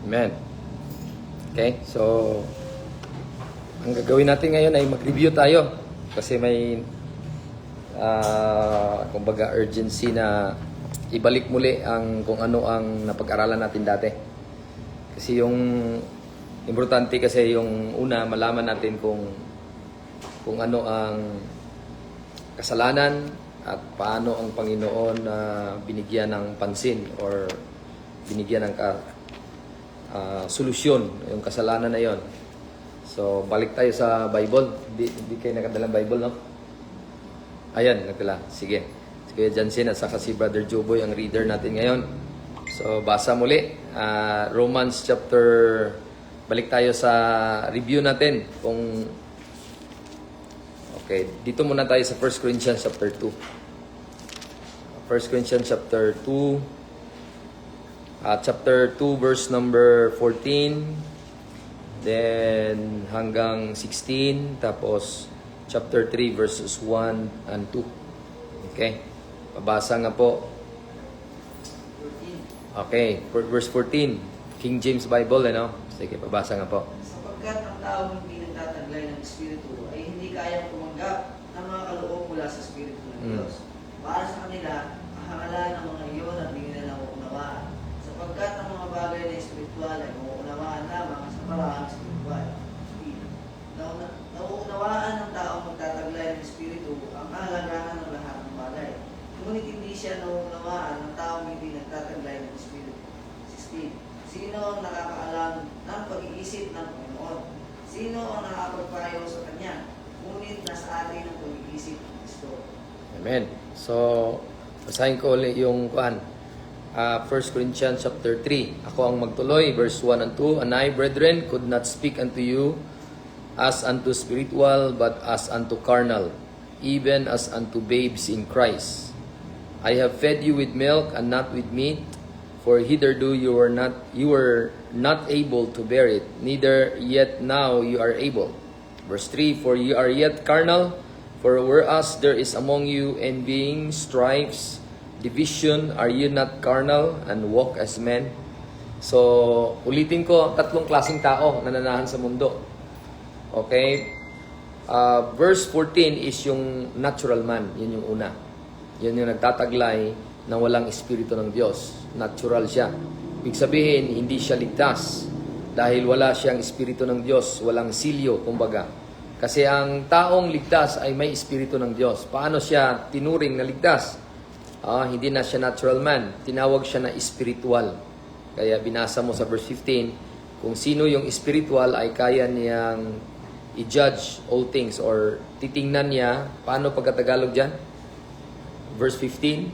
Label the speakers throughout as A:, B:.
A: Amen. Okay, so ang gagawin natin ngayon ay mag-review tayo kasi may kumbaga urgency na ibalik muli ang kung ano ang napag-aralan natin dati. Kasi yung importante kasi yung una, malaman natin kung ano ang kasalanan at paano ang Panginoon na binigyan ng pansin or binigyan ng solusyon yung kasalanan na yon. So, balik tayo sa Bible. Hindi kayo nakadalang Bible, no? Ayan, nagdala. Sige. Si Kuya Jansen at saka si Brother Joboy ang reader natin ngayon. So, basa muli. Romans chapter... Balik tayo sa review natin. Okay, dito muna tayo sa 1 Corinthians chapter 2. 1 Corinthians chapter 2. Chapter 2 verse number 14, then hanggang 16, tapos chapter 3 verses 1 and 2. Okay, pabasa nga po. Okay, verse 14, King James Bible, ano? Sige, pabasa nga po.
B: Sapagkat ang tao hindi nagtataglay ng Espiritu ay hindi kayang tumanggap ng mga kaloob mula sa Espiritu ng Diyos. Para sa kanila, kahangalan ng mga iyon at hindi nila nauunawaan. Sapagkat ang mga bagay na espiritual ay mauunawaan lamang sa paraang espiritual. Nauunawaan ng taong magtataglay ng Espiritu ang kahalagahan ng lahat ng bagay. Ngunit hindi siya nauunawaan ng taong hindi nagtataglay ng Espiritu. 16. Sino ang nakakaalam ng pag-iisip ng Panginoon? Sino ang nakapagpayo sa Kanya? Ngunit nasa atin ang pag-iisip ng Kristo.
A: Amen. So, basahin ko ulit yung 1 Corinthians chapter 3. Ako ang magtuloy, verse 1 and 2. And I, brethren, could not speak unto you as unto spiritual, but as unto carnal, even as unto babes in Christ. I have fed you with milk and not with meat, for hitherto you were not able to bear it, neither yet now you are able. Verse 3, for you are yet carnal, for whereas there is among you envying, strifes, division, are you not carnal and walk as men? So, ulitin ko, tatlong klaseng tao na nananahan sa mundo. Okay? Verse 14 is yung natural man. Yun yung una. Yun yung nagtataglay na walang espiritu ng Diyos. Natural siya. Ibig sabihin, hindi siya ligtas. Dahil wala siyang espiritu ng Diyos. Walang silyo, kumbaga. Kasi ang taong ligtas ay may espiritu ng Diyos. Paano siya tinuring na ligtas? Hindi na siya natural man. Tinawag siya na spiritual. Kaya binasa mo sa verse 15, kung sino yung spiritual ay kaya niyang i-judge all things or titingnan niya. Paano pagkatagalog dyan? Verse 15,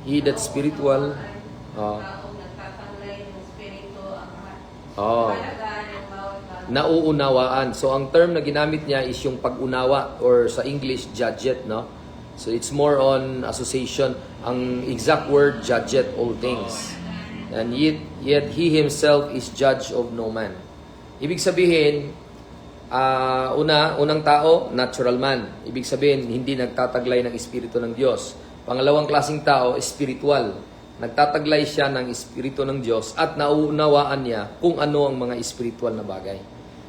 A: he that spiritual, nauunawaan. So, ang term na ginamit niya is yung pag-unawa or sa English, judget, no? So, it's more on association. Ang exact word, judget all things. And yet he himself is judge of no man. Ibig sabihin, unang tao, natural man. Ibig sabihin, hindi nagtataglay ng espiritu ng Diyos. Pangalawang klaseng tao, spiritual. Nagtataglay siya ng espiritu ng Diyos at nauunawaan niya kung ano ang mga spiritual na bagay.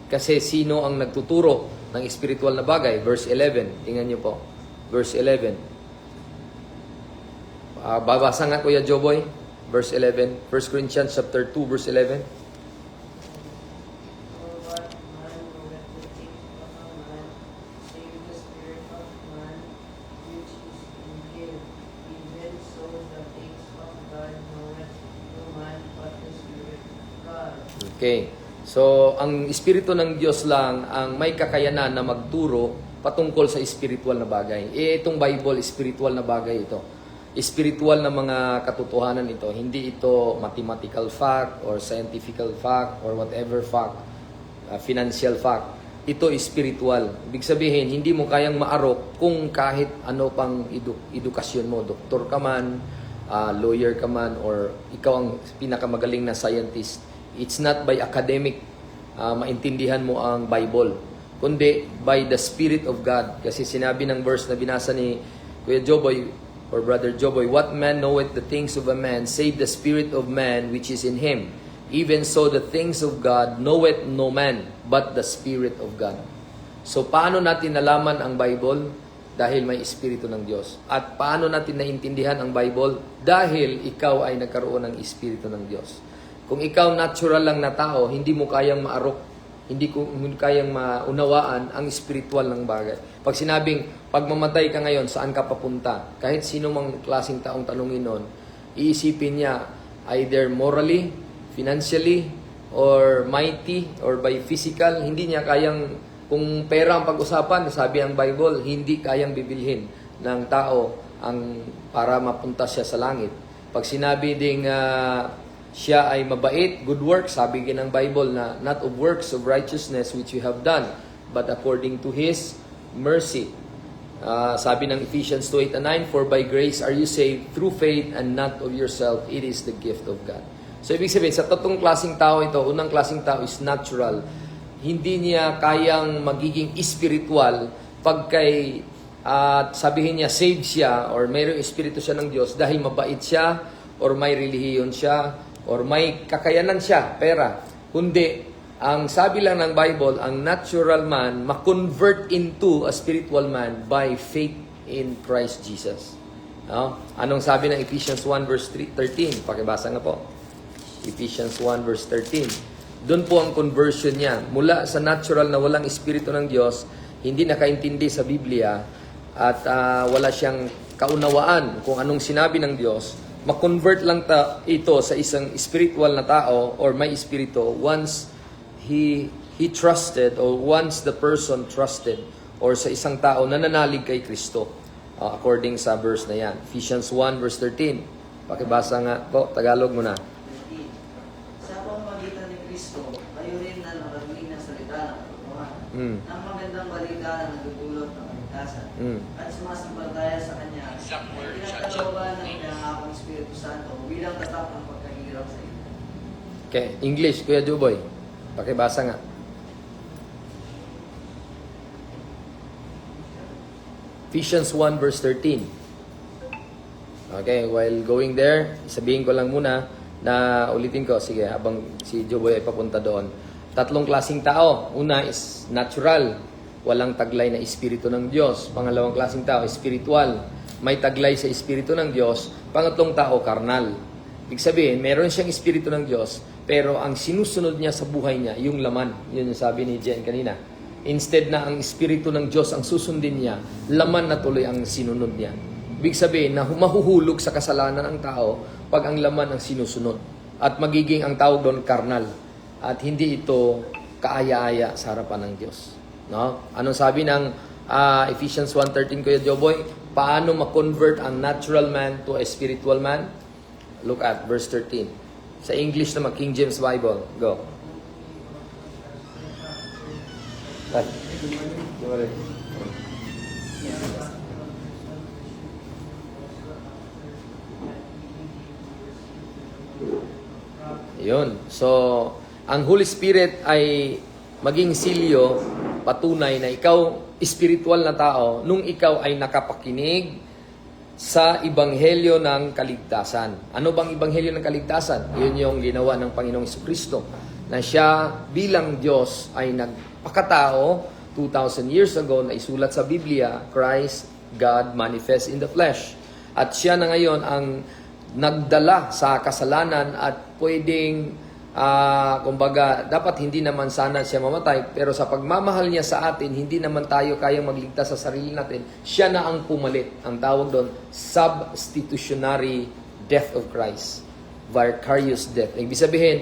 A: Kasi sino ang nagtuturo ng spiritual na bagay? Verse 11. Tingnan niyo po. Verse 11. Babasa nga Kuya Joboy. Verse 11. 1 Corinthians chapter 2, verse 11. Okay. So, ang espiritu ng Diyos lang ang may kakayanan na magturo patungkol sa spiritual na bagay. Itong Bible, spiritual na bagay ito. Spiritual na mga katotohanan ito. Hindi ito mathematical fact or scientific fact or whatever fact, financial fact. Ito spiritual. Ibig sabihin, hindi mo kayang maarok kung kahit ano pang edukasyon mo. Doktor ka man, lawyer ka man, or ikaw ang pinakamagaling na scientist. It's not by academic maintindihan mo ang Bible, kundi by the Spirit of God. Kasi sinabi ng verse na binasa ni Kuya Joboy, for Brother Joboy, what man knoweth the things of a man, save the spirit of man which is in him? Even so the things of God knoweth no man, but the Spirit of God. So paano natin nalaman ang Bible? Dahil may Espiritu ng Diyos. At paano natin naintindihan ang Bible? Dahil ikaw ay nagkaroon ng Espiritu ng Diyos. Kung ikaw natural lang na tao, hindi mo kayang maarok, hindi mo kayang maunawaan ang spiritual ng bagay. Pag sinabing, pag mamatay ka ngayon, saan ka papunta? Kahit sino mang klaseng taong tanungin nun, iisipin niya either morally, financially, or mighty, or by physical. Hindi niya kayang, kung pera ang pag-usapan, sabi ang Bible, hindi kayang bibilhin ng tao ang para mapunta siya sa langit. Pag sinabi ding siya ay mabait, good works, sabi ng Bible na not of works of righteousness which you have done, but according to His mercy. Sabi ng Ephesians 2:8 and 9, for by grace are you saved through faith and not of yourself, it is the gift of God. So, ibig sabihin, sa tatlong klaseng tao ito, unang klaseng tao is natural. Hindi niya kayang magiging spiritual pag kay sabihin niya, saved siya, or mayroong espiritu siya ng Diyos dahil mabait siya, or may relihiyon siya, or may kakayanan siya, pera. Kundi, ang sabi lang ng Bible, ang natural man ma-convert into a spiritual man by faith in Christ Jesus. No? Anong sabi ng Ephesians 1 verse 13? Pakibasa nga po. Ephesians 1 verse 13. Doon po ang conversion niya. Mula sa natural na walang espiritu ng Diyos, hindi nakaintindi sa Biblia, at wala siyang kaunawaan kung anong sinabi ng Diyos, ma-convert lang ito sa isang spiritual na tao or may espiritu once he trusted, or once the person trusted, or sa isang tao na nanalig kay Kristo. According sa verse na yan. Ephesians 1 verse 13. Pakibasa nga po, Tagalog muna.
B: Sa pamamagitan ni Kristo, kayo rin na nakarinig ng salita ng katotohanan, ng magandang balita na nagdudulot ng kaligtasan, at sumasampalataya sa Kanya, ay tinatalaban ng pinangakong Espiritu Santo bilang tatak ng pagkahirap sa iyo.
A: Okay, English, Kuya Juboy. Pakibasa nga. Ephesians 1 verse 13. Okay, while going there, sabihin ko lang muna na ulitin ko, sige, habang si Joboy ay papunta doon. Tatlong klaseng tao. Una is natural, walang taglay na espiritu ng Diyos. Pangalawang klaseng tao, spiritual, may taglay sa espiritu ng Diyos. Pangatlong tao, karnal. Ibig sabihin, meron siyang espiritu ng Diyos, pero ang sinusunod niya sa buhay niya, yung laman. Yun yung sabi ni Jen kanina. Instead na ang espiritu ng Diyos ang susundin niya, laman na tuloy ang sinunod niya. Ibig sabihin na mahuhulog sa kasalanan ang tao pag ang laman ang sinusunod. At magiging ang tawag doon karnal. At hindi ito kaaya-aya sa harapan ng Diyos. No? Anong sabi ng Ephesians 1:13, Kuya Joboy? Paano ma-convert ang natural man to a spiritual man? Look at verse 13. Sa English naman, King James Bible. Go. Yun. So, ang Holy Spirit ay maging silyo, patunay na ikaw, spiritual na tao, nung ikaw ay nakapakinig sa Ebanghelyo ng Kaligtasan. Ano bang Ebanghelyo ng Kaligtasan? Yun yung ginawa ng Panginoong Jesucristo, na siya bilang Diyos ay nagpakatao 2,000 years ago na isulat sa Biblia, Christ, God manifest in the flesh. At siya na ngayon ang nagdala sa kasalanan at pwedeng, kumbaga, dapat hindi naman sana siya mamatay, pero sa pagmamahal niya sa atin, hindi naman tayo kayang magligtas sa sarili natin. Siya na ang pumalit. Ang tawag doon, substitutionary death of Christ. Vicarious death. Ibig sabihin,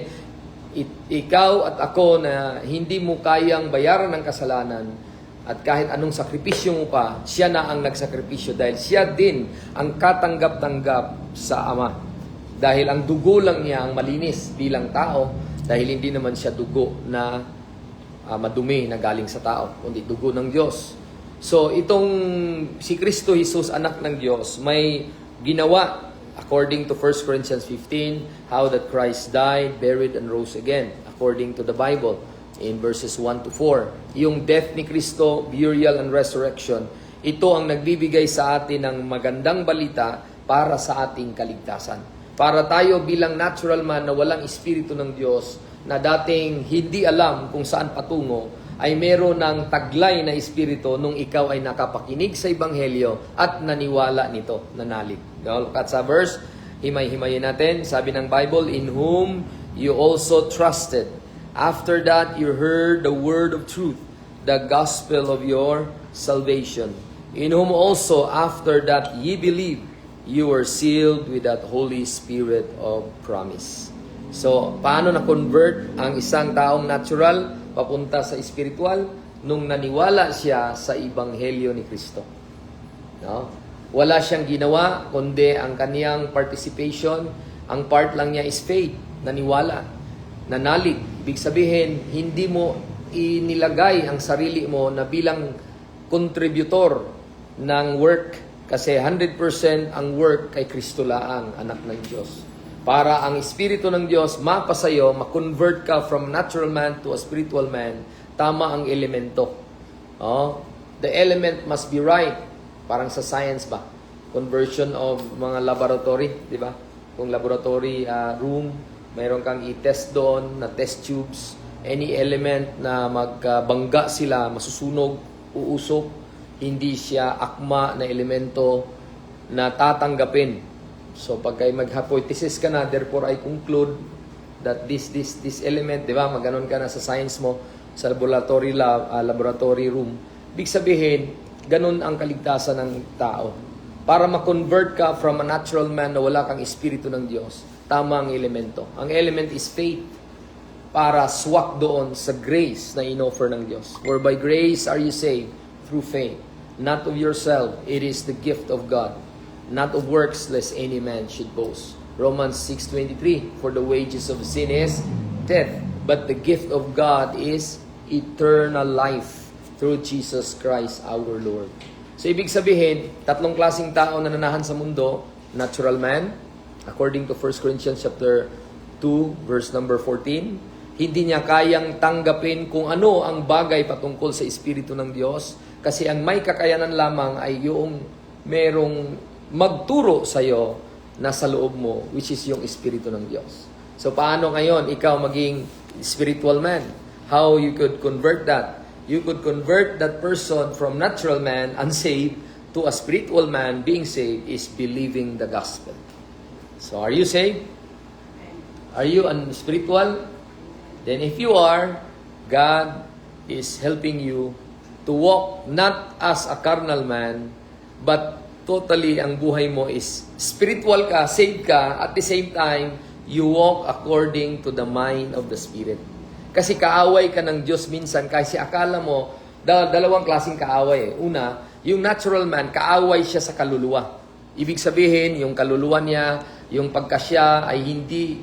A: ikaw at ako na hindi mo kayang bayaran ng kasalanan, at kahit anong sakripisyo mo pa, siya na ang nagsakripisyo dahil siya din ang katanggap-tanggap sa Ama. Dahil ang dugo lang niya ang malinis bilang tao, dahil hindi naman siya dugo na madumi na galing sa tao, kundi dugo ng Diyos. So itong si Kristo Jesus, anak ng Diyos, may ginawa according to 1 Corinthians 15, how that Christ died, buried, and rose again, according to the Bible, in verses 1 to 4. Yung death ni Kristo, burial, and resurrection, Ito ang nagbibigay sa atin ng magandang balita para sa ating kaligtasan. Para tayo bilang natural man na walang Espiritu ng Diyos, na dating hindi alam kung saan patungo, ay meron ng taglay na Espiritu nung ikaw ay nakapakinig sa Ebanghelyo at naniwala nito, nanalig. Look at sa verse, himay-himayin natin, sabi ng Bible, in whom you also trusted. After that, you heard the word of truth, the gospel of your salvation. In whom also, after that ye believe, you were sealed with that Holy Spirit of promise. So, paano na-convert ang isang taong natural papunta sa spiritual? Nung naniwala siya sa Ebanghelyo ni Kristo. No? Wala siyang ginawa, kundi ang kaniyang participation, ang part lang niya is faith, naniwala, nanalig. Ibig sabihin, hindi mo inilagay ang sarili mo na bilang contributor ng work, kasi 100% ang work kay Kristo laang, anak ng Diyos. Para ang Espiritu ng Diyos mapasayo, ma-convert ka from natural man to a spiritual man, tama ang elemento. The element must be right. Parang sa science ba? Conversion of mga laboratory, di ba? Kung laboratory room, mayroon kang i-test doon na test tubes, any element na magbangga sila, masusunog, uusok, hindi siya akma na elemento na tatanggapin. So pag mag-hypothesis ka na, therefore I conclude that this element, di ba, maganon ka na sa science mo, sa laboratory laboratory room. Big sabihin, ganun ang kaligtasan ng tao. Para ma-convert ka from a natural man na wala kang Espiritu ng Diyos, tama ang elemento. Ang element is faith, para swak doon sa grace na inoffer ng Diyos. For by grace are you saved through faith, not of yourself, it is the gift of God, not of works, lest any man should boast. Romans 6:23, for the wages of sin is death, but the gift of God is eternal life through Jesus Christ our Lord. So ibig sabihin, tatlong klaseng tao na nanahan sa mundo: natural man, according to 1 Corinthians chapter 2, verse number 14, hindi niya kayang tanggapin kung ano ang bagay patungkol sa Espiritu ng Diyos, kasi ang may kakayanan lamang ay yung merong magturo sa iyo na sa loob mo, which is yung Espiritu ng Diyos. So paano ngayon ikaw maging spiritual man? How you could convert that? You could convert that person from natural man, unsaved, to a spiritual man, being saved, is believing the gospel. So are you saved? Are you spiritual? Then if you are, God is helping you to walk not as a carnal man, but totally ang buhay mo is spiritual ka, saved ka, at the same time, you walk according to the mind of the Spirit. Kasi kaaway ka ng Diyos minsan, kasi akala mo, dalawang klaseng kaaway. Una, yung natural man, kaaway siya sa kaluluwa. Ibig sabihin, yung kaluluwa niya, yung pagkasya ay hindi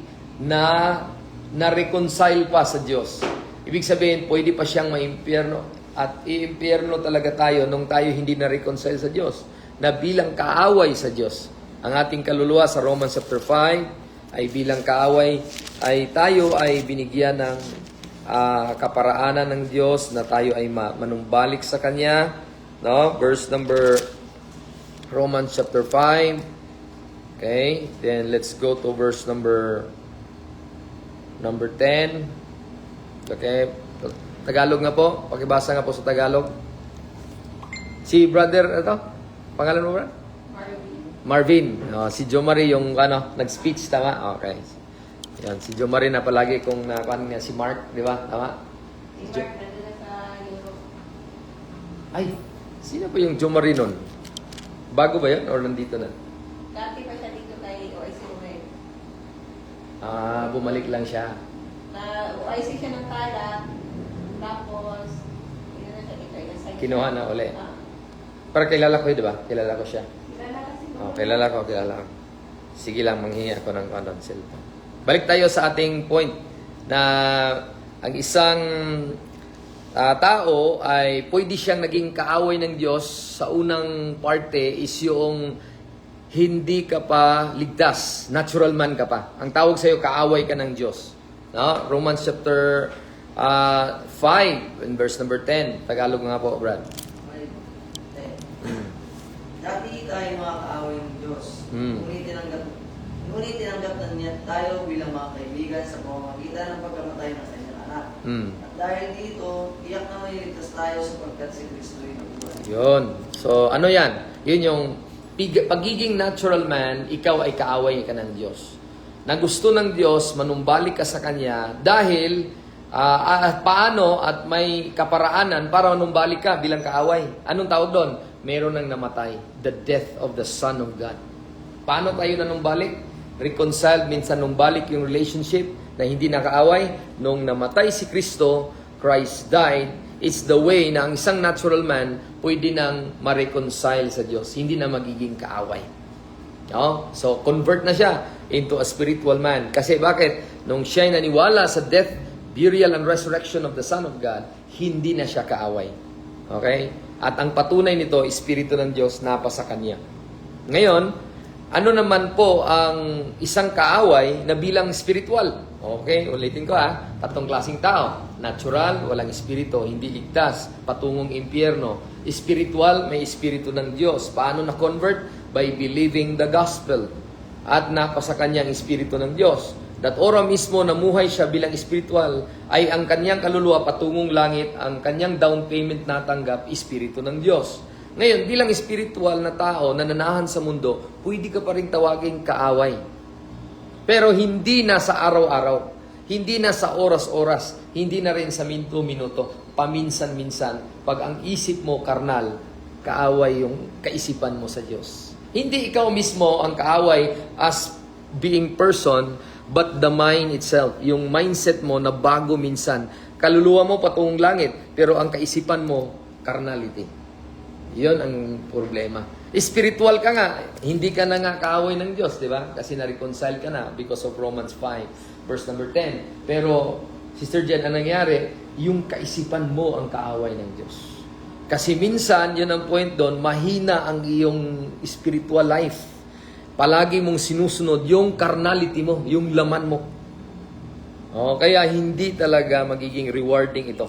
A: na-reconcile pa sa Diyos. Ibig sabihin, pwede pa siyang maimpyerno. At iimpyerno talaga tayo nung tayo hindi na-reconcile sa Diyos, na bilang kaaway sa Diyos. Ang ating kaluluwa sa Romans chapter 5 ay bilang kaaway, ay tayo ay binigyan ng kaparaanan ng Diyos na tayo ay manumbalik sa Kanya. No? Verse number, Romans chapter 5. Okay, then let's go to verse number 10. Okay, Tagalog nga po. Pakibasa nga po sa Tagalog. Si brother, pangalan mo, brother? Marvin. Si Jo Marie yung nag-speech, tama? Okay. Yan, si Jo Marie na palagi kung nakuha niya si Mark, di ba? Tama?
C: Si Mark nandun sa Europe.
A: Ay, sino pa yung Jo Marie nun? Bago ba yun? Or nandito na?
C: Dati pa siya dito kay OIC Romeo.
A: Bumalik lang siya.
C: Na OIC siya ng Tala, tapos yun na siya dito.
A: Kinuha na uli. Para kilala ko yun, di ba? Kilala ko siya.
C: Kilala kasi
A: Kilala ko. Sige lang, manghingi ako ng cellphone. Balik tayo sa ating point na ang isang tao ay pwede siyang naging kaaway ng Diyos. Sa unang parte is yung hindi ka pa ligtas, natural man ka pa. Ang tawag sa'yo, kaaway ka ng Diyos. No? Romans chapter 5 in verse number 10. Tagalog nga po, Brad.
B: 5:10. Dati tayo mga kaaway ng Diyos.
A: Mm.
B: Ngunit tinanggap na niya tayo bilang mga kaibigan sa pamamagitan ng pagkamatay ng kanyang anak.
A: Mm.
B: At dahil dito, tiyak na maliligtas tayo sapagkat si Kristo ay nabuhay.
A: Yun. So, ano yan? Yun yung pagiging natural man, ikaw ay kaaway ka ng Diyos. Na gusto ng Diyos, manumbalik ka sa Kanya dahil paano at may kaparaanan para manumbalik ka bilang kaaway. Anong tawag doon? Meron nang namatay. The death of the Son of God. Paano tayo nanumbalik? Reconciled, minsan numbalik yung relationship na hindi nakaaway. Nung namatay si Kristo, Christ died. It's the way na ang isang natural man pwede nang ma-reconcile sa Diyos. Hindi na magiging kaaway. No? So, convert na siya into a spiritual man. Kasi bakit? Nung siya'y naniwala sa death, burial, and resurrection of the Son of God, hindi na siya kaaway. Okay? At ang patunay nito, Espiritu ng Diyos napa sa kanya. Ngayon, ano naman po ang isang kaaway na bilang spiritual? Okay, ulitin ko tatlong klaseng tao. Natural, walang espiritu, hindi ligtas, patungong impyerno. Spiritual, may espiritu ng Diyos. Paano na-convert? By believing the gospel. At napa sa kanyang espiritu ng Diyos. That ora mismo namuhay siya bilang spiritual ay ang kanyang kaluluwa patungong langit, ang kanyang down payment natanggap, espiritu ng Diyos. Ngayon, bilang spiritual na tao na nanahan sa mundo, pwede ka pa rin tawaging kaaway. Pero hindi na sa araw-araw, hindi na sa oras-oras, hindi na rin sa minuto-minuto, paminsan-minsan. Pag ang isip mo karnal, kaaway yung kaisipan mo sa Diyos. Hindi ikaw mismo ang kaaway as being person, but the mind itself, yung mindset mo na bago minsan. Kaluluwa mo patungong langit, pero ang kaisipan mo, carnality. Yun ang problema. Spiritual ka nga, hindi ka na nga kaaway ng Diyos, di ba? Kasi na-reconcile ka na because of Romans 5, verse number 10. Pero, Sister Jen, ang nangyari, yung kaisipan mo ang kaaway ng Diyos. Kasi minsan, yun ang point doon, mahina ang iyong spiritual life. Palagi mong sinusunod yung carnality mo, yung laman mo. Kaya hindi talaga magiging rewarding ito.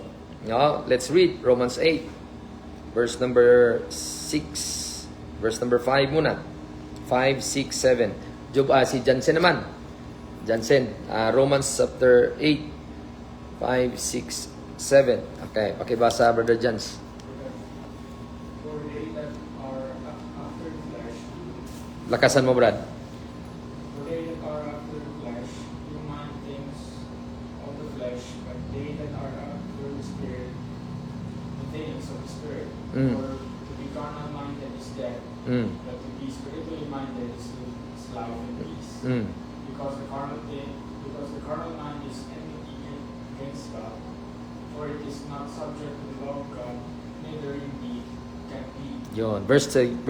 A: Let's read Romans 8, verse number 6, verse number 5 muna. 5, 6, 7. Si Jansen naman. Jansen, Romans chapter 8, 5, 6, 7. Okay, pakibasa, Brother Jans. Lakasan mo, Brad.
D: For they that are after the flesh do mind things of the flesh, but they that are after the Spirit, the things of the Spirit. For to be carnal minded is death, but to be spiritually minded is life and peace. Because the carnal mind is enmity against God, for it is not subject to the law of God, neither indeed can be.
A: Yun, verse 8,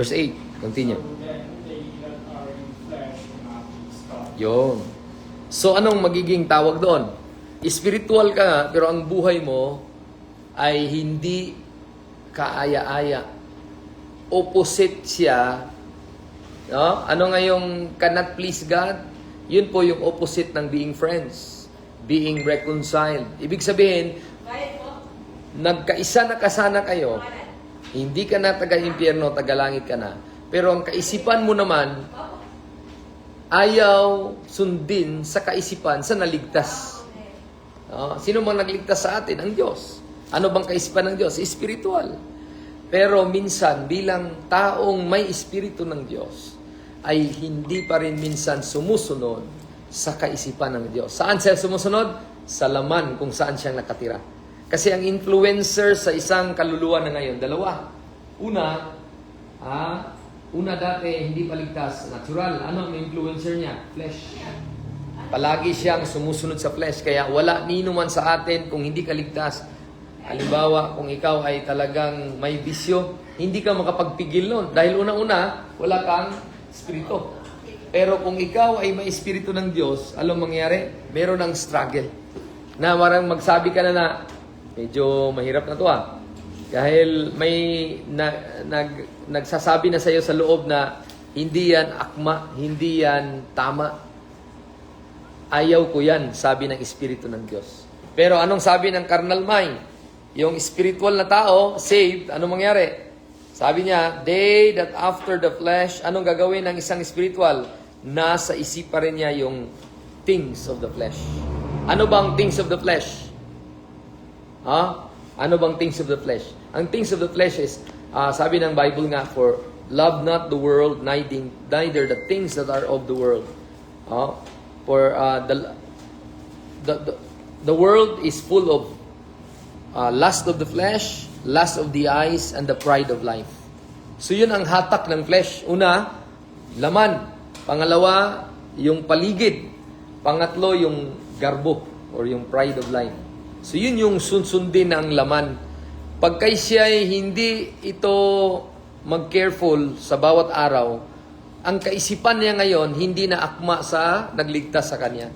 A: continue.
D: So then they that are in flesh cannot please God.
A: Yun. So, anong magiging tawag doon? Spiritual ka nga, pero ang buhay mo ay hindi kaaya-aya. Opposite siya. No? Ano nga yung cannot please God? Yun po yung opposite ng being friends. Being reconciled. Ibig sabihin,
C: Kahit po,
A: nagkaisa na kasana kayo, hindi ka na taga-impyerno, taga-langit ka na. Pero ang kaisipan mo naman, ayaw sundin sa kaisipan sa naligtas. Sino mang nagligtas sa atin? Ang Diyos. Ano bang kaisipan ng Diyos? Spiritual. Pero minsan, bilang taong may espiritu ng Diyos, ay hindi pa rin minsan sumusunod sa kaisipan ng Diyos. Saan siya sumusunod? Sa laman kung saan siyang nakatira. Kasi ang influencer sa isang kaluluwa na ngayon, dalawa. Una dati, hindi paligtas. Natural. Ano ang influencer niya? Flesh. Palagi siyang sumusunod sa flesh. Kaya wala nino man sa atin kung hindi ka ligtas. Halimbawa, kung ikaw ay talagang may bisyo, hindi ka makapagpigil nun. Dahil una-una, wala kang espiritu. Pero kung ikaw ay may espiritu ng Diyos, alam mangyari? Meron ng struggle. Na marang magsabi ka na medyo mahirap na to Dahil may nagsasabi na sa iyo sa loob na hindi yan akma, hindi yan tama. Ayaw ko yan, sabi ng Espiritu ng Diyos. Pero anong sabi ng carnal mind? Yung spiritual na tao, saved, anong mangyari? Sabi niya, they that after the flesh, anong gagawin ng isang spiritual? Nasa isip pa rin niya yung things of the flesh. Ano bang things of the flesh? Ano bang things of the flesh? Ang things of the flesh is, sabi ng Bible nga, for love not the world, neither the things that are of the world. For the world is full of lust of the flesh, lust of the eyes, and the pride of life. So yun ang hatak ng flesh. Una, laman. Pangalawa, yung paligid. Pangatlo, yung garbo or yung pride of life. So yun yung sunsundin ng laman. Pagka siya ay hindi ito mag-careful sa bawat araw, ang kaisipan niya ngayon hindi na akma sa nagligtas sa kanya.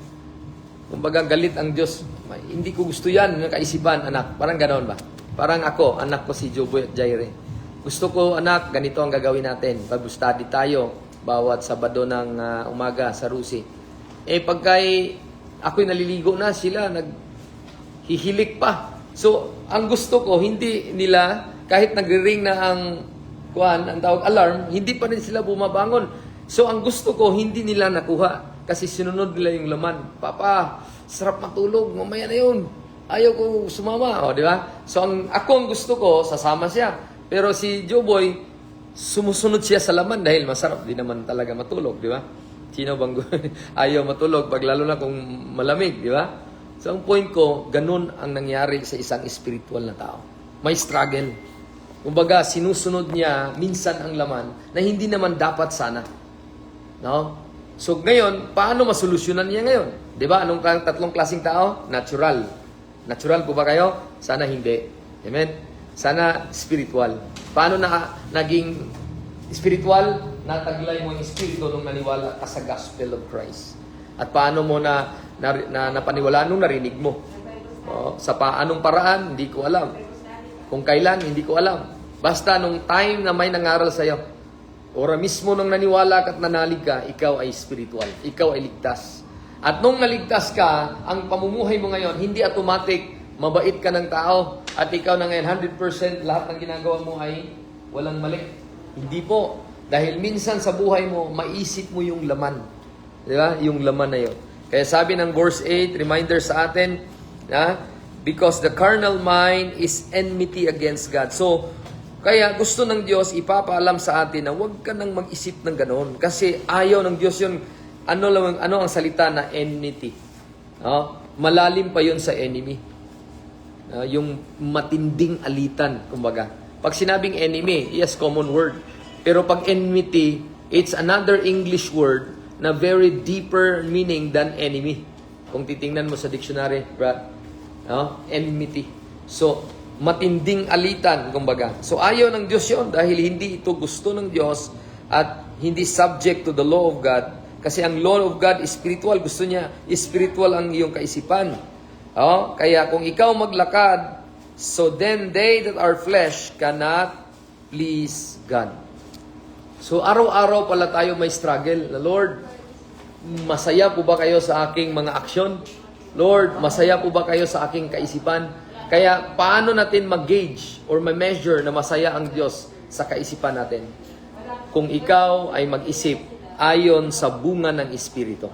A: Kumbaga galit ang Diyos. Hindi ko gusto yan, yung kaisipan, anak. Parang ganoon ba? Parang ako, anak ko si Joboy at Jaire. Gusto ko, anak, ganito ang gagawin natin. Bible study tayo bawat Sabado ng umaga sa Rusi. Pagkay ako'y naliligo na, sila naghihilik pa. So, ang gusto ko, hindi nila, kahit nagre-ring na ang tawag alarm, hindi pa rin sila bumabangon. So, ang gusto ko, hindi nila nakuha. Kasi sinunod nila yung laman. Papa, sarap matulog, mamaya na yun. Ayaw ko sumama. Di ba? So, ako ang gusto ko, sasama siya. Pero si Joboy, sumusunod siya sa laman dahil masarap din naman talaga matulog. Di ba? Sino bang ayaw matulog pag lalo na kung malamig, di ba? So, ang point ko, ganun ang nangyari sa isang spiritual na tao. May struggle. Kumbaga, sinusunod niya minsan ang laman na hindi naman dapat sana. No? So, ngayon, paano masolusyonan niya ngayon? Di ba? Anong tatlong klaseng tao? Natural. Natural po ba kayo? Sana hindi. Amen? Sana spiritual. Paano naging spiritual? Nataglay mo yung espiritu nung naniwala ka sa gospel of Christ. At paano mo napaniwalaan nung narinig mo? Sa anong paraan? Hindi ko alam. Kung kailan? Hindi ko alam. Basta nung time na may nangaral sa'yo, ora mismo nung naniwala ka at nanalig ka, ikaw ay spiritual. Ikaw ay ligtas. At nung naligtas ka, ang pamumuhay mo ngayon, hindi automatic, mabait ka ng tao, at ikaw na ngayon, 100% lahat ng ginagawa mo ay walang mali. Hindi po. Dahil minsan sa buhay mo, maisip mo yung laman. Di ba? Yung laman na yun. Kaya sabi ng verse 8, reminder sa atin, because the carnal mind is enmity against God. So, kaya gusto ng Diyos ipapaalam sa atin na huwag ka nang mag-isip ng ganoon. Kasi ayaw ng Diyos yun. Ano ang salita na enmity? Malalim pa yun sa enemy. Yung matinding alitan, kumbaga. Pag sinabing enemy, yes, common word. Pero pag enmity, it's another English word na very deeper meaning than enemy. Kung titingnan mo sa dictionary, Brad. Enmity. So, matinding alitan, kumbaga. So, ayaw ng Diyos yun dahil hindi ito gusto ng Diyos at hindi subject to the law of God. Kasi ang law of God is spiritual. Gusto niya, spiritual ang iyong kaisipan. Kaya kung ikaw maglakad, so then they that are flesh cannot please God. So, araw-araw pala tayo may struggle. Lord, masaya po ba kayo sa aking mga aksyon? Lord, masaya po ba kayo sa aking kaisipan? Kaya, paano natin mag-gauge or ma-measure na masaya ang Diyos sa kaisipan natin? Kung ikaw ay mag-isip ayon sa bunga ng Espiritu.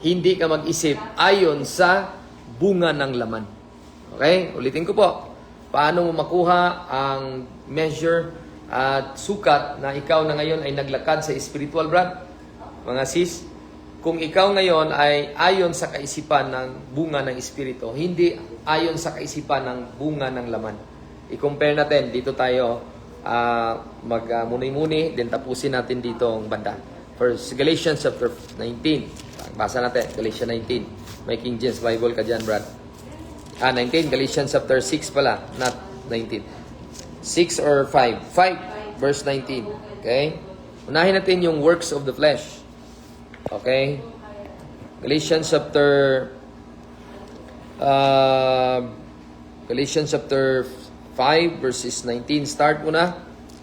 A: Hindi ka mag-isip ayon sa bunga ng laman. Okay? Ulitin ko po. Paano mo makuha ang measure at sukat na ikaw na ngayon ay naglakad sa spiritual, Brad? Mga sis, kung ikaw ngayon ay ayon sa kaisipan ng bunga ng Espiritu, hindi ayon sa kaisipan ng bunga ng laman. I-compare natin. Dito tayo mag-muni-muni, then tapusin natin dito ang banda. First, Galatians chapter 19. Basa natin, Galatians 19. May King James Bible ka dyan, Brad. 19. Galatians chapter 6 pala, not 19. 6 or 5? 5, verse 19. Okay? Unahin natin yung works of the flesh. Okay? Galatians chapter 5 verses 19. Start muna.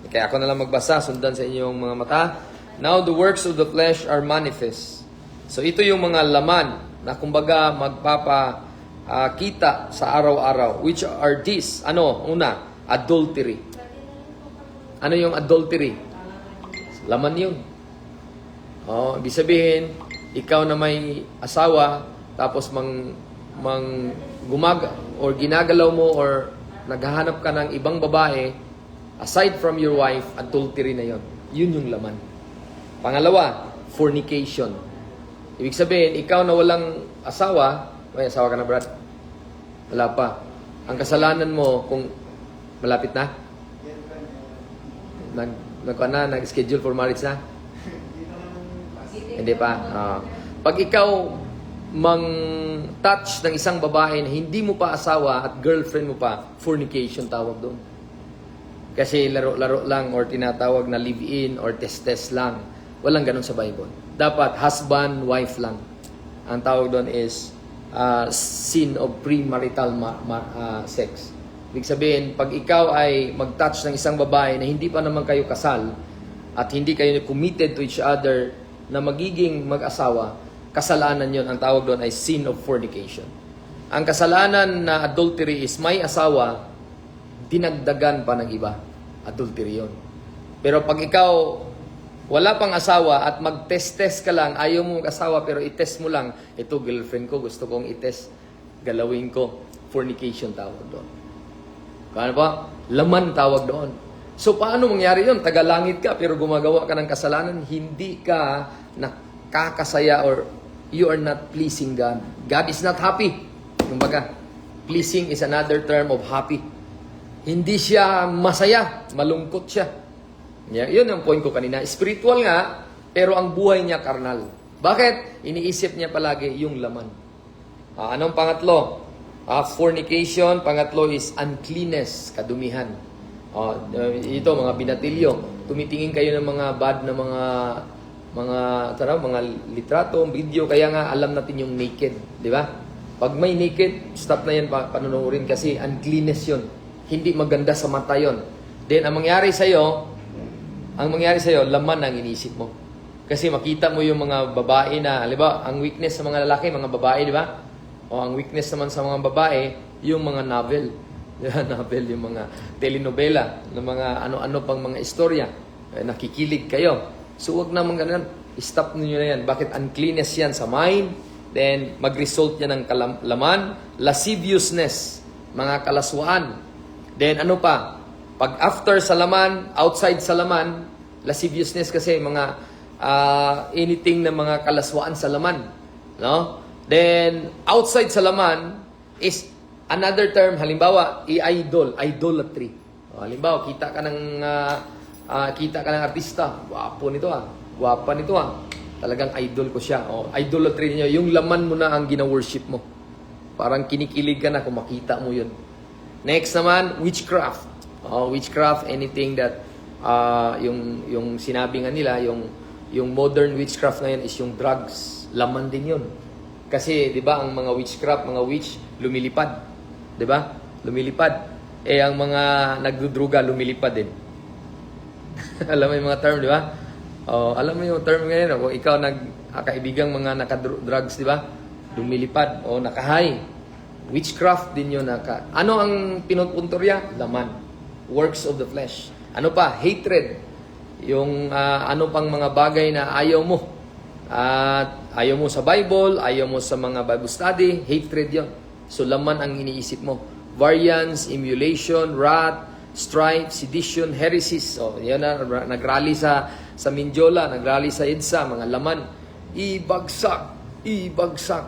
A: Kaya ako na lang magbasa, sundan sa inyong mga mata. Now the works of the flesh are manifest. So ito yung mga laman na kumbaga magpapakita sa araw-araw. Which are these? Una, adultery, Ano yung adultery? Laman yun. Ibig sabihin, ikaw na may asawa, tapos or ginagalaw mo or naghahanap ka ng ibang babae, aside from your wife, adultery na yun. Yun yung laman. Pangalawa, fornication. Ibig sabihin, ikaw na walang asawa, may asawa ka na, Brad? Wala pa. Ang kasalanan mo, kung malapit na? Nag-schedule for marriage na? Hindi pa. Pag ikaw touch ng isang babae na hindi mo pa asawa at girlfriend mo pa, fornication tawag doon. Kasi laro-laro lang or tinatawag na live-in or test-test lang. Walang ganun sa Bible. Dapat husband, wife lang. Ang tawag doon is sin of premarital sex. Ibig sabihin, pag ikaw ay mag-touch ng isang babae na hindi pa naman kayo kasal at hindi kayo committed to each other na magiging mag-asawa, kasalanan yon. Ang tawag doon ay sin of fornication. Ang kasalanan na adultery is may asawa, dinagdagan pa ng iba. Adultery yon. Pero pag ikaw wala pang asawa at mag-test-test ka lang, ayaw mo mag-asawa pero i-test mo lang, ito girlfriend ko, gusto kong i-test, galawin ko, fornication tawag doon. Kano ba? Laman tawag doon. So paano mangyari yun? Tagalangit ka pero gumagawa ka ng kasalanan, hindi ka nakakasaya or you are not pleasing God. God is not happy. Kumbaga, pleasing is another term of happy. Hindi siya masaya, malungkot siya. Yeah, yun ang point ko kanina. Spiritual nga, pero ang buhay niya karnal. Bakit? Iniisip niya palagi yung laman. Anong pangatlo? Fornication. Pangatlo is uncleanness, kadumihan. Ito, mga binatilyo. Tumitingin kayo ng mga bad na mga litrato, video. Kaya nga, alam natin yung naked. Di ba? Pag may naked, stop na yan panunurin kasi uncleanness yun. Hindi maganda sa mata yun. Then, ang mangyari sa'yo, laman ang inisip mo. Kasi makita mo yung mga babae na, halimbawa, ang weakness sa mga lalaki, mga babae, di ba? O ang weakness naman sa mga babae, yung mga novel. Novel, yung mga telenovela, ng mga ano-ano pang mga istorya. Nakikilig kayo. So, wag naman ganun. Stop niyo na yan. Bakit uncleanness yan sa mind? Then, mag-result yan ng laman. Lasciviousness, mga kalaswaan. Then, ano pa? Pag after sa laman, outside sa laman, lasciviousness kasi mga anything na mga kalaswaan sa laman. No? Then, outside sa laman is another term, halimbawa, idolatry. Halimbawa, kita ka ng artista, gwapo nito gwapa nito Talagang idol ko siya. Idolatry niya, yung laman mo na ang gina-worship mo. Parang kinikilig ka na kung makita mo yun. Next naman, witchcraft. Witchcraft, anything that yung sinabi nga nila, yung modern witchcraft ngayon is yung drugs. Laman din yun. Kasi, di ba, ang mga witchcraft, mga witch, lumilipad. Di ba? Lumilipad. Ang mga nagdudruga, lumilipad din. Alam mo yung mga term, di ba? Alam mo yung term ngayon, kung ikaw kaibigang mga nakadrugs, di ba? Lumilipad o nakahay. Witchcraft din yun. Ano ang pinupuntorya? Laman. Works of the flesh. Ano pa? Hatred. Yung ano pang mga bagay na ayaw mo. Ayaw mo sa Bible, ayaw mo sa mga Bible study, hatred yun. So laman ang iniisip mo. Variance, emulation, wrath, strife, sedition, heresies. Yan na, nagrally sa Mindiola, nagrally sa EDSA, mga laman. Ibagsak.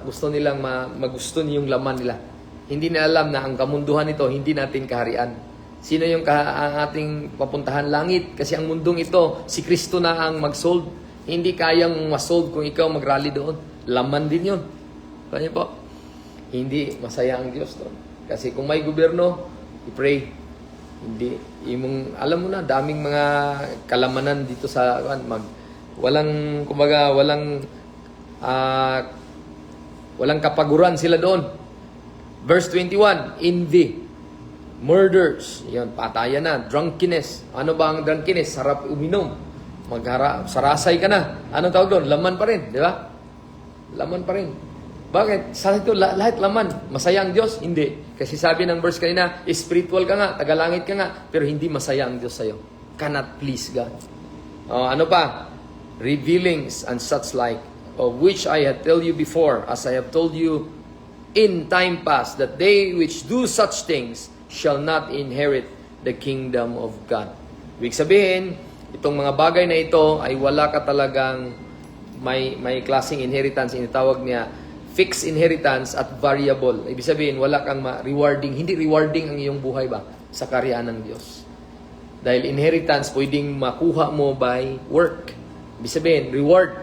A: Gusto nilang magusto niyong laman nila. Hindi na alam na ang kamunduhan nito, hindi natin kaharian. Sino yung ang ating papuntahan? Langit. Kasi ang mundong ito, si Kristo na ang mag-solve. Hindi kayang ma-solve kung ikaw mag-rally doon. Laman din yun. Kanya po? Hindi masaya ang Diyos doon. Kasi kung may gobyerno, i-pray. Hindi. Alam mo na, daming mga kalamanan dito sa walang kapaguran sila doon. Verse 21, envy, murders, yun, patayan na, drunkenness. Ano ba ang drunkenness? Sarap uminom. Sarasay ka na. Anong tawag doon? Laman pa rin, di ba? Laman pa rin. Bakit? Sa ito, lahat laman. Masaya ang Diyos? Hindi. Kasi sabi ng verse kanina, spiritual ka nga, tagalangit ka nga, pero hindi masaya ang Diyos sa'yo. cannot please God. Ano pa? Revealings and such like, of which I had told you before, as I have told you in time past, that they which do such things shall not inherit the kingdom of God. Ibig sabihin, itong mga bagay na ito ay wala ka talagang may klaseng inheritance. Initawag niya fixed inheritance at variable. Ibig sabihin, wala kang rewarding. Hindi rewarding ang iyong buhay ba sa karyaan ng Diyos. Dahil inheritance, pwedeng makuha mo by work. Ibig sabihin, reward.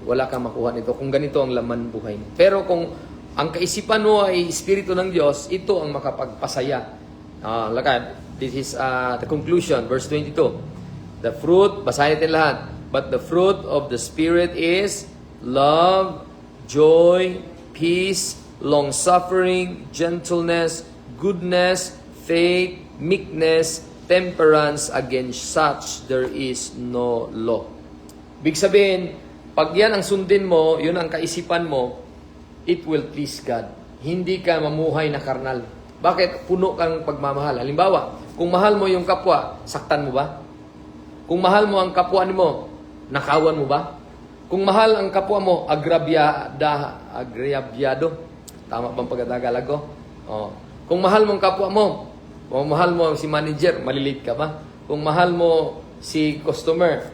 A: Wala kang makuha nito kung ganito ang laman buhay mo. Pero kung ang kaisipan mo ay Espiritu ng Diyos, ito ang makapagpasaya. This is the conclusion, verse 22. The fruit, basahin natin lahat. But the fruit of the Spirit is love, joy, peace, long-suffering, gentleness, goodness, faith, meekness, temperance. Against such there is no law. Big sabihin, pag yan ang sundin mo, yun ang kaisipan mo, it will please God. Hindi ka mamuhay na karnal. Bakit? Puno kang pagmamahal. Halimbawa, kung mahal mo yung kapwa, saktan mo ba? Kung mahal mo ang kapwa mo, nakawan mo ba? Kung mahal ang kapwa mo, agrabyado. Tama bang pagkatagalag ko? Kung mahal mo ang kapwa mo, kung mahal mo si manager, malilate ka ba? Kung mahal mo si customer,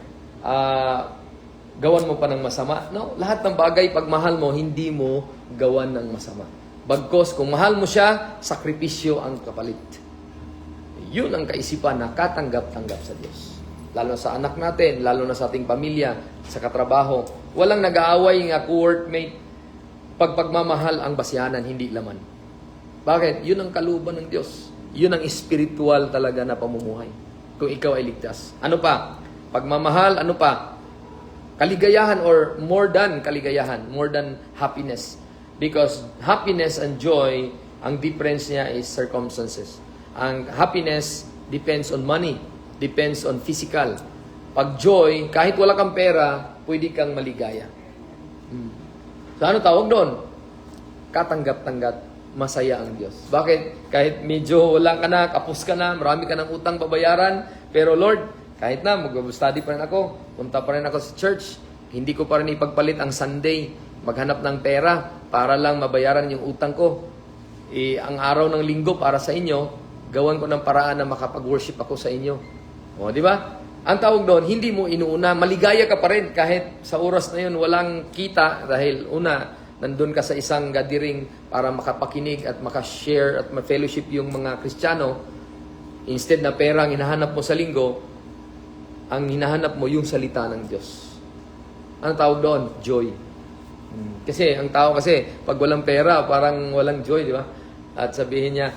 A: gawan mo pa ng masama? No, lahat ng bagay, pag mahal mo, hindi mo gawan ng masama. Bagkos, kung mahal mo siya, sakripisyo ang kapalit. Yun ang kaisipan na katanggap-tanggap sa Diyos. Lalo sa anak natin, lalo na sa ating pamilya, sa katrabaho. Walang nag-aaway nga co-workmate. Pagmamahal ang basihanan, hindi laman. Bakit? Yun ang kalooban ng Diyos. Yun ang spiritual talaga na pamumuhay. Kung ikaw ay ligtas. Ano pa? Pagmamahal, ano pa? Kaligayahan or more than kaligayahan, more than happiness. Because happiness and joy, ang difference niya is circumstances. Ang happiness depends on money, depends on physical. Pag joy, kahit wala kang pera, pwede kang maligaya. So ano tawag doon? Katanggap-tanggap, masaya ang Diyos. Bakit? Kahit medyo wala ka na, kapos ka na, marami ka ng utang babayaran, pero Lord, kahit na, mag-study pa rin ako, punta pa rin ako sa church, hindi ko pa rin ipagpalit ang Sunday, maghanap ng pera para lang mabayaran yung utang ko. Ang araw ng linggo para sa inyo, gawan ko ng paraan na makapag-worship ako sa inyo. O, di ba? Ang tawag doon, hindi mo inuuna, maligaya ka pa rin kahit sa oras na yun walang kita dahil una, nandun ka sa isang gathering para makapakinig at makashare at ma-fellowship yung mga Kristiyano. Instead na pera ang hinahanap mo sa linggo, ang hinahanap mo yung salita ng Diyos. Ang tawag doon? Joy. Kasi ang tao kasi, pag walang pera, parang walang joy, di ba? At sabihin niya,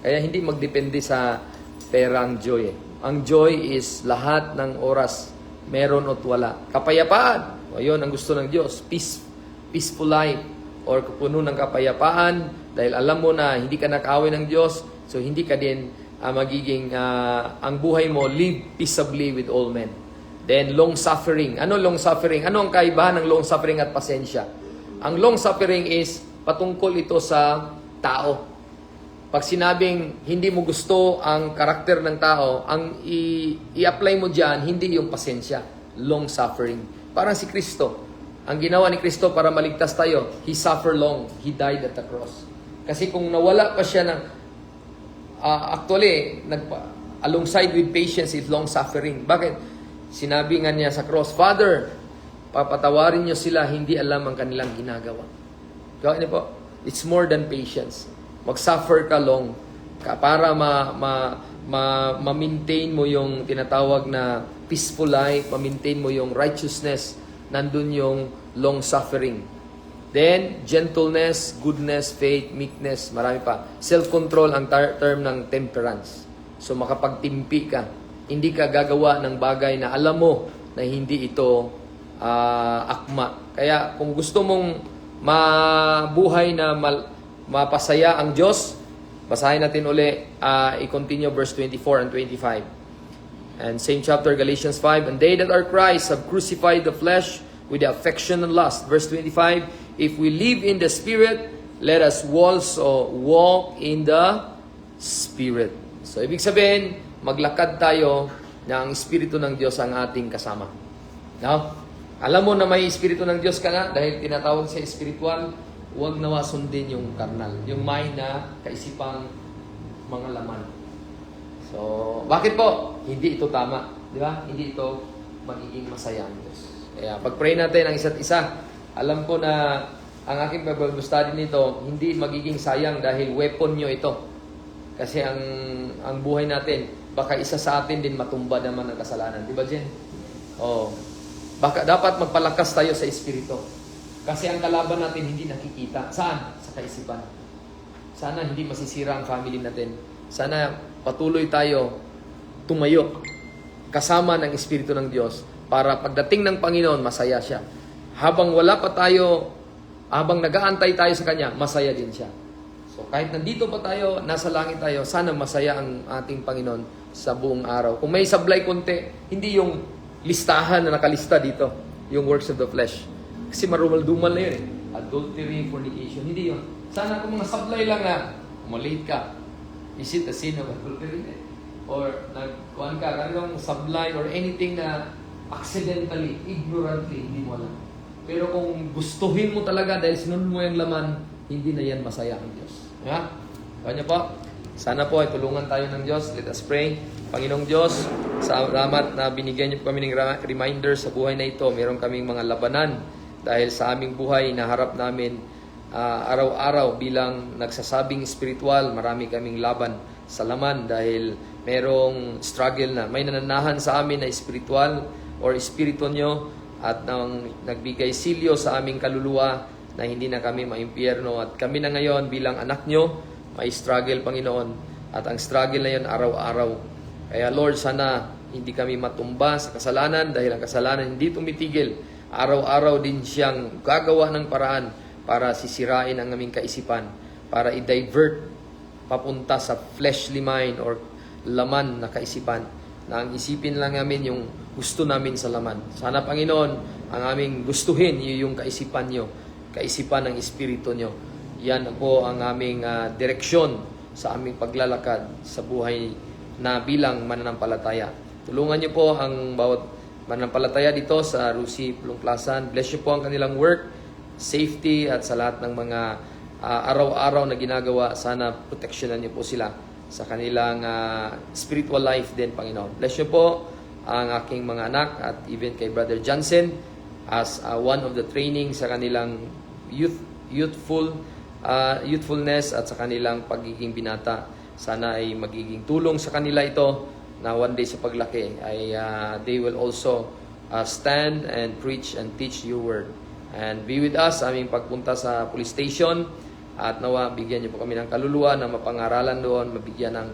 A: kaya hindi magdepende sa pera ang joy. Ang joy is lahat ng oras, meron at wala. Kapayapaan, o yun ang gusto ng Diyos. Peaceful life, or puno ng kapayapaan, dahil alam mo na hindi ka nakaaway ng Diyos, so hindi ka din magiging, ang buhay mo, live peaceably with all men. Then, long-suffering. Ano long-suffering? Ano ang kaibahan ng long-suffering at pasensya? Ang long-suffering is patungkol ito sa tao. Pag sinabing hindi mo gusto ang karakter ng tao, ang i-apply mo dyan, hindi yung pasensya. Long-suffering. Parang si Kristo. Ang ginawa ni Kristo para maligtas tayo, He suffered long. He died at the cross. Kasi kung nawala pa siya ng alongside with patience is long-suffering. Bakit? Sinabi nga niya sa cross, Father, papatawarin niyo sila, hindi alam ang kanilang ginagawa. Kaya niyo po, it's more than patience. Mag-suffer ka long para ma-maintain mo yung tinatawag na peaceful life, ma-maintain mo yung righteousness, nandun yung long-suffering. Then, gentleness, goodness, faith, meekness, marami pa. Self-control ang term ng temperance. So, makapagtimpi ka. Hindi ka gagawa ng bagay na alam mo na hindi ito akma. Kaya, kung gusto mong mabuhay na mapasaya ang Diyos, basahin natin uli, i-continue verse 24 and 25. And same chapter, Galatians 5, And they that are Christ have crucified the flesh with the affection and lust. Verse 25, If we live in the Spirit, let us also walk in the Spirit. So, ibig sabihin, maglakad tayo na ang Espiritu ng Diyos ang ating kasama. No? Alam mo na may Espiritu ng Diyos ka na dahil tinatawag siya espiritual, huwag nawa sundin yung karnal, yung mind na kaisipang mga laman. So, bakit po? Hindi ito tama. Di ba? Hindi ito magiging masaya ang Diyos. Kaya pag-pray natin ang isa't isa, alam ko na ang aking Bible study nito, hindi magiging sayang dahil weapon nyo ito. Kasi ang buhay natin, baka isa sa atin din matumba naman ang kasalanan. Di ba, Jen? Oh. Baka dapat magpalakas tayo sa Espiritu. Kasi ang kalaban natin hindi nakikita. Saan? Sa kaisipan. Sana hindi masisira ang family natin. Sana patuloy tayo tumayo kasama ng Espiritu ng Diyos para pagdating ng Panginoon, masaya siya. Habang wala pa tayo, habang nag-aantay tayo sa Kanya, masaya din siya. So kahit nandito pa tayo, nasa langit tayo, sana masaya ang ating Panginoon sa buong araw. Kung may sablay konti, hindi yung listahan na nakalista dito, yung works of the flesh. Kasi marumal-dumal na yun eh. Adultery, fornication, hindi yun. Sana kung mga sablay lang na, malate ka, is it a sin of adultery? Or nagkuhan ka, kanilang sablay or anything na accidentally, ignorantly, hindi mo alam. Pero kung gustuhin mo talaga dahil sinunod mo yung laman, hindi na yan masaya ang Diyos. Ha? Kanya po, sana po ay tulungan tayo ng Diyos. Let us pray. Panginoong Diyos, salamat na binigyan niyo kami ng reminder sa buhay na ito. Meron kaming mga labanan dahil sa aming buhay, naharap namin araw-araw bilang nagsasabing spiritual, marami kaming laban sa laman dahil merong struggle na. May nananahan sa amin na spiritual or espiritu nyo at nang nagbigay silyo sa aming kaluluwa na hindi na kami maimpyerno at kami na ngayon bilang anak nyo, may struggle, Panginoon, at ang struggle na yun araw-araw. Kaya Lord, sana hindi kami matumba sa kasalanan dahil ang kasalanan hindi tumitigil. Araw-araw din siyang gagawa ng paraan para sisirain ang aming kaisipan, para i-divert papunta sa fleshly mind or laman na kaisipan, na ang isipin lang namin yung gusto namin sa laman. Sana, Panginoon, ang aming gustuhin yung kaisipan nyo, kaisipan ng Espiritu nyo. Yan po ang aming direksyon sa aming paglalakad sa buhay na bilang mananampalataya. Tulungan nyo po ang bawat mananampalataya dito sa Rusi Plumplasan. Bless nyo po ang kanilang work, safety, at sa lahat ng mga araw-araw na ginagawa. Sana proteksyonan nyo po sila sa kanilang spiritual life din, Panginoon. Bless nyo po ang aking mga anak at even kay Brother Johnson as one of the training sa kanilang youthfulness at sa kanilang pagiging binata. Sana ay magiging tulong sa kanila ito na one day sa paglaki ay they will also stand and preach and teach your word. And be with us sa aming pagpunta sa police station at nawa bigyan niyo po kami ng kaluluwa na mapangaralan doon, mabigyan ng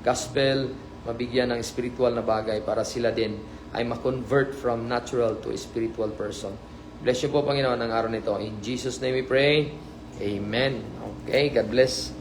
A: gospel, mabigyan ng spiritual na bagay para sila din ay ma-convert from natural to a spiritual person. Bless you po, Panginoon, ang araw nito. In Jesus' name we pray. Amen. Okay, God bless.